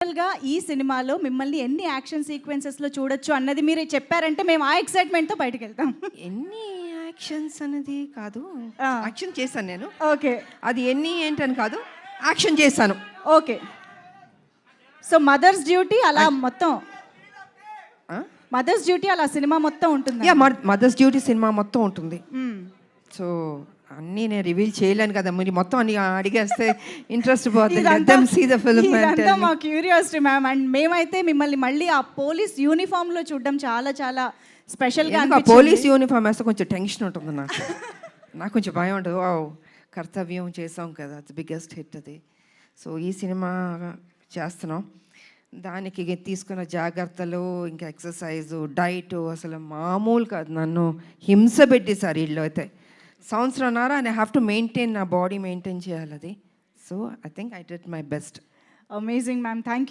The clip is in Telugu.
గా ఈ సినిమాలో మిమ్మల్ని ఎన్ని యాక్షన్ సీక్వెన్సెస్ లో చూడొచ్చు అన్నది మీరు చెప్పారంటే మేము ఆ ఎక్సైట్మెంట్ తో బయటకు వెళ్తాం. ఎన్ని యాక్షన్స్ అనేది కాదు, ఆ. యాక్షన్ చేశాను నేను. ఓకే అది ఎన్ని ఏంటని కాదు, యాక్షన్ చేశాను. ఓకే. సో మదర్స్ డ్యూటీ అలా మొత్తం మదర్స్ డ్యూటీ అలా సినిమా మొత్తం ఉంటుంది. యా, మదర్స్ డ్యూటీ సినిమా మొత్తం ఉంటుంది. సో అన్నీ నేను రివీల్ చేయలేను కదా, మీరు మొత్తం అన్ని అడిగేస్తే ఇంట్రెస్ట్ పోతుంది. మా క్యూరియాసిటీ మ్యామ్. అండ్ మేమైతే మిమ్మల్ని మళ్ళీ ఆ పోలీస్ యూనిఫామ్ లో చూడడం చాలా చాలా స్పెషల్ గా అనిపించింది. పోలీస్ యూనిఫామ్ వేస్తే కొంచెం టెన్షన్ ఉంటుంది నాకు కొంచెం భయం ఉంటుంది. కర్తవ్యం చేసాం కదా, అది బిగ్గెస్ట్ హిట్ అది. సో ఈ సినిమా చేస్తున్నాం, దానికి తీసుకున్న జాగ్రత్తలు, ఇంకా ఎక్సర్సైజు, డైట్ అసలు మామూలు కాదు. నన్ను హింస పెట్టేశారు వీళ్ళు అయితే. సంవత్సరంన్నర ఐ హ్యావ్ టు మెయింటైన్, నా బాడీ మెయింటైన్ చేయాలి అది. So I think I did my best. Amazing ma'am, thank you.